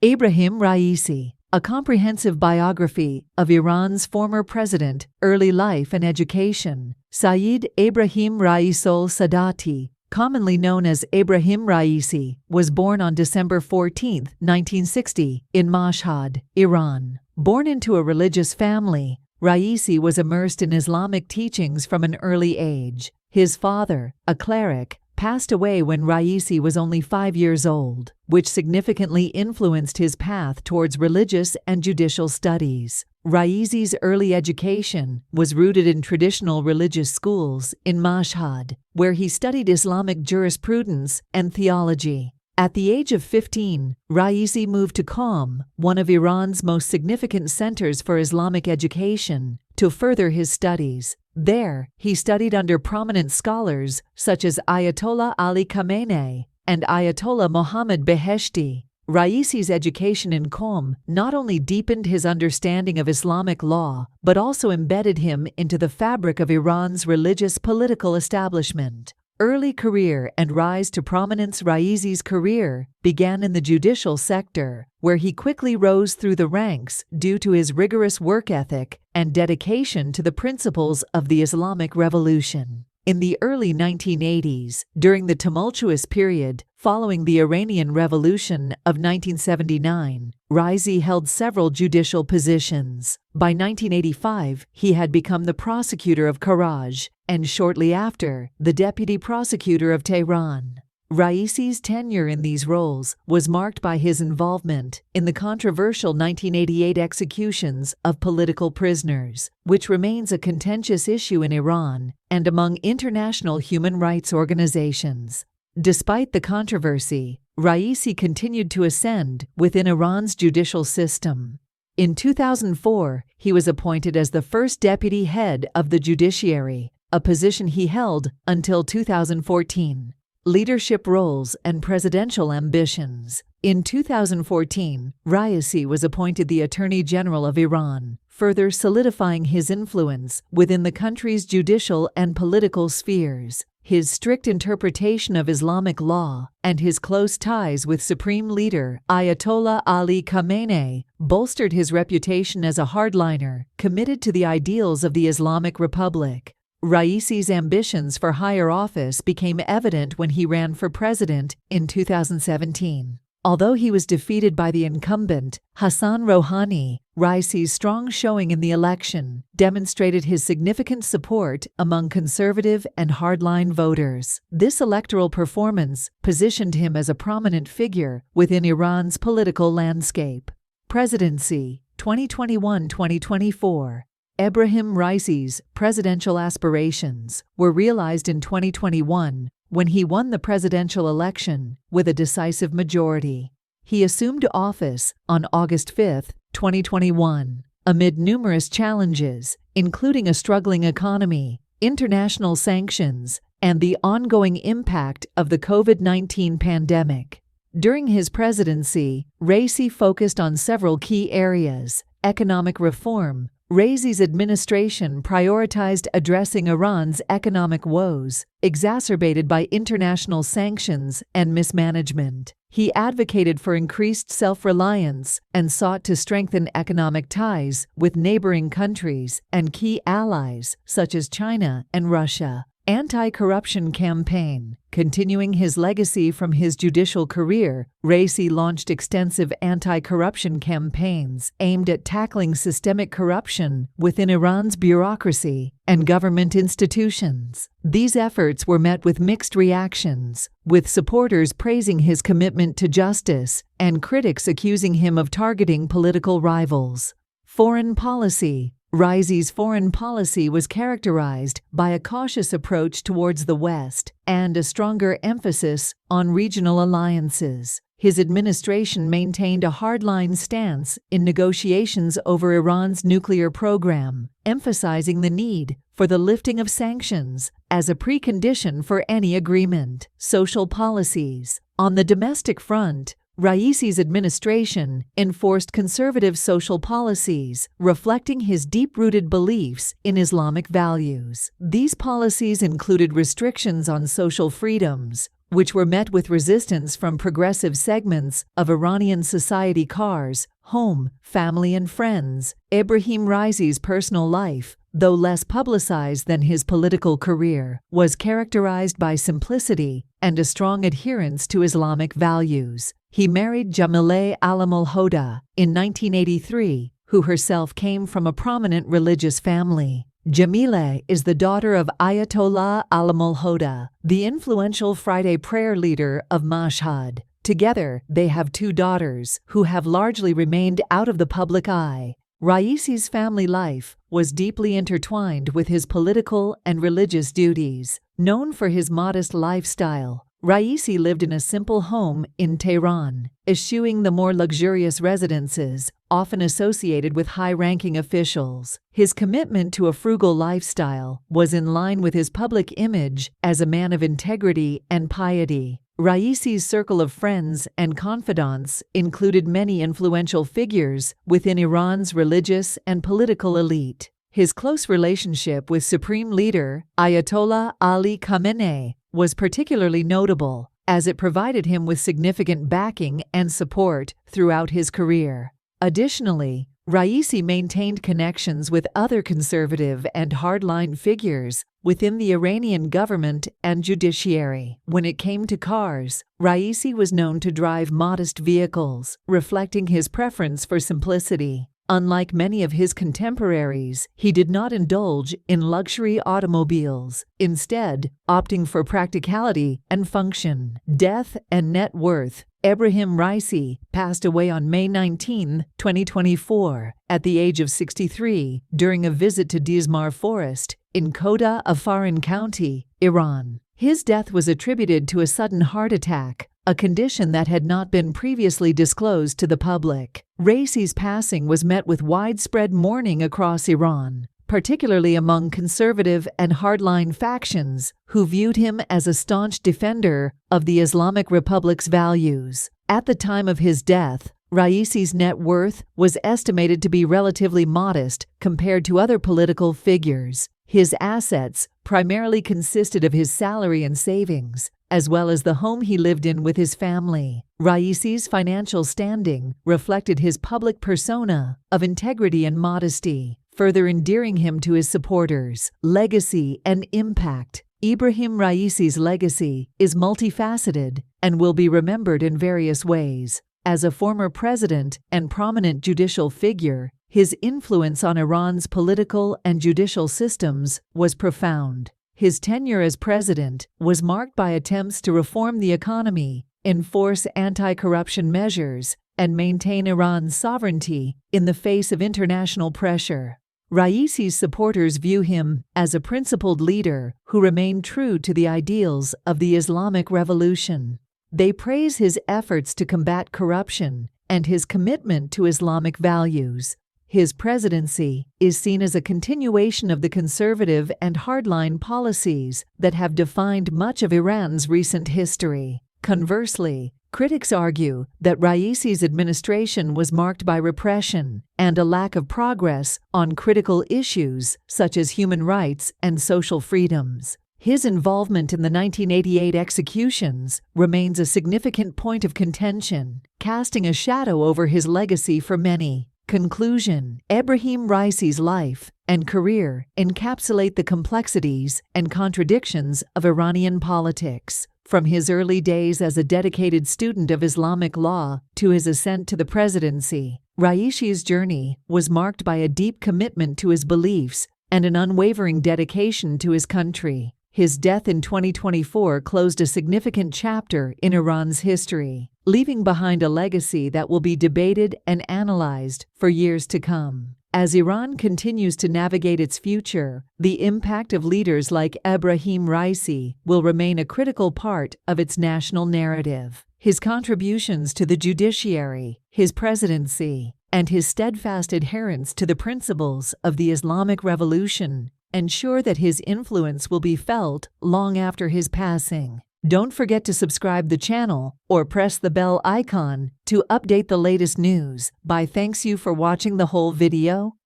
Ebrahim Raisi, a comprehensive biography of Iran's former president, early life and education. Saeed Ebrahim Raisol Sadati, commonly known as Ebrahim Raisi, was born on December 14, 1960, in Mashhad, Iran. Born into a religious family, Raisi was immersed in Islamic teachings from an early age. His father, a cleric, passed away when Raisi was only 5 years old, which significantly influenced his path towards religious and judicial studies. Raisi's early education was rooted in traditional religious schools in Mashhad, where he studied Islamic jurisprudence and theology. At the age of 15, Raisi moved to Qom, one of Iran's most significant centers for Islamic education, to further his studies. There, he studied under prominent scholars such as Ayatollah Ali Khamenei and Ayatollah Mohammad Beheshti. Raisi's education in Qom not only deepened his understanding of Islamic law, but also embedded him into the fabric of Iran's religious political establishment. Early career and rise to prominence. Raisi's career began in the judicial sector, where he quickly rose through the ranks due to his rigorous work ethic and dedication to the principles of the Islamic Revolution. In the early 1980s, during the tumultuous period following the Iranian Revolution of 1979, Raisi held several judicial positions. By 1985, he had become the prosecutor of Karaj, and shortly after, the deputy prosecutor of Tehran. Raisi's tenure in these roles was marked by his involvement in the controversial 1988 executions of political prisoners, which remains a contentious issue in Iran and among international human rights organizations. Despite the controversy, Raisi continued to ascend within Iran's judicial system. In 2004, he was appointed as the first deputy head of the judiciary, a position he held until 2014. Leadership roles and presidential ambitions. In 2014, Raisi was appointed the Attorney General of Iran, further solidifying his influence within the country's judicial and political spheres. His strict interpretation of Islamic law and his close ties with Supreme Leader Ayatollah Ali Khamenei bolstered his reputation as a hardliner committed to the ideals of the Islamic Republic. Raisi's ambitions for higher office became evident when he ran for president in 2017. Although he was defeated by the incumbent, Hassan Rouhani, Raisi's strong showing in the election demonstrated his significant support among conservative and hardline voters. This electoral performance positioned him as a prominent figure within Iran's political landscape. Presidency, 2021-2024. Ebrahim Raisi's presidential aspirations were realized in 2021 when he won the presidential election with a decisive majority. He assumed office on August 5, 2021, amid numerous challenges, including a struggling economy, international sanctions, and the ongoing impact of the COVID-19 pandemic. During his presidency, Raisi focused on several key areas: economic reform. Raisi's administration prioritized addressing Iran's economic woes, exacerbated by international sanctions and mismanagement. He advocated for increased self-reliance and sought to strengthen economic ties with neighboring countries and key allies such as China and Russia. Anti-corruption campaign. Continuing his legacy from his judicial career, Raisi launched extensive anti-corruption campaigns aimed at tackling systemic corruption within Iran's bureaucracy and government institutions. These efforts were met with mixed reactions, with supporters praising his commitment to justice and critics accusing him of targeting political rivals. Foreign policy. Raisi's foreign policy was characterized by a cautious approach towards the West and a stronger emphasis on regional alliances. His administration maintained a hardline stance in negotiations over Iran's nuclear program, emphasizing the need for the lifting of sanctions as a precondition for any agreement. Social policies. On the domestic front, Raisi's administration enforced conservative social policies, reflecting his deep-rooted beliefs in Islamic values. These policies included restrictions on social freedoms, which were met with resistance from progressive segments of Iranian society: cars, home, family and friends. Ebrahim Raisi's personal life, though less publicized than his political career, was characterized by simplicity and a strong adherence to Islamic values. He married Jamileh Alam-ul-Hoda in 1983, who herself came from a prominent religious family. Jamileh is the daughter of Ayatollah Alam-ul-Hoda, the influential Friday prayer leader of Mashhad. Together, they have 2 daughters, who have largely remained out of the public eye. Raisi's family life was deeply intertwined with his political and religious duties. Known for his modest lifestyle, Raisi lived in a simple home in Tehran, eschewing the more luxurious residences often associated with high-ranking officials. His commitment to a frugal lifestyle was in line with his public image as a man of integrity and piety. Raisi's circle of friends and confidants included many influential figures within Iran's religious and political elite. His close relationship with Supreme Leader Ayatollah Ali Khamenei was particularly notable, as it provided him with significant backing and support throughout his career. Additionally, Raisi maintained connections with other conservative and hardline figures within the Iranian government and judiciary. When it came to cars, Raisi was known to drive modest vehicles, reflecting his preference for simplicity. Unlike many of his contemporaries, he did not indulge in luxury automobiles, instead opting for practicality and function. Death and net worth. Ebrahim Raisi passed away on May 19, 2024, at the age of 63 during a visit to Dizmar Forest in Koda of Faran County, Iran. His death was attributed to a sudden heart attack, a condition that had not been previously disclosed to the public. Raisi's passing was met with widespread mourning across Iran, particularly among conservative and hardline factions who viewed him as a staunch defender of the Islamic Republic's values. At the time of his death, Raisi's net worth was estimated to be relatively modest compared to other political figures. His assets primarily consisted of his salary and savings, as well as the home he lived in with his family. Raisi's financial standing reflected his public persona of integrity and modesty, further endearing him to his supporters. Legacy and impact. Ebrahim Raisi's legacy is multifaceted and will be remembered in various ways. As a former president and prominent judicial figure, his influence on Iran's political and judicial systems was profound. His tenure as president was marked by attempts to reform the economy, enforce anti-corruption measures, and maintain Iran's sovereignty in the face of international pressure. Raisi's supporters view him as a principled leader who remained true to the ideals of the Islamic Revolution. They praise his efforts to combat corruption and his commitment to Islamic values. His presidency is seen as a continuation of the conservative and hardline policies that have defined much of Iran's recent history. Conversely, critics argue that Raisi's administration was marked by repression and a lack of progress on critical issues such as human rights and social freedoms. His involvement in the 1988 executions remains a significant point of contention, casting a shadow over his legacy for many. Conclusion. Ebrahim Raisi's life and career encapsulate the complexities and contradictions of Iranian politics. From his early days as a dedicated student of Islamic law to his ascent to the presidency, Raisi's journey was marked by a deep commitment to his beliefs and an unwavering dedication to his country. His death in 2024 closed a significant chapter in Iran's history, leaving behind a legacy that will be debated and analyzed for years to come. As Iran continues to navigate its future, the impact of leaders like Ebrahim Raisi will remain a critical part of its national narrative. His contributions to the judiciary, his presidency, and his steadfast adherence to the principles of the Islamic Revolution ensure that his influence will be felt long after his passing. Don't forget to subscribe the channel or press the bell icon to update the latest news. Thanks you for watching the whole video.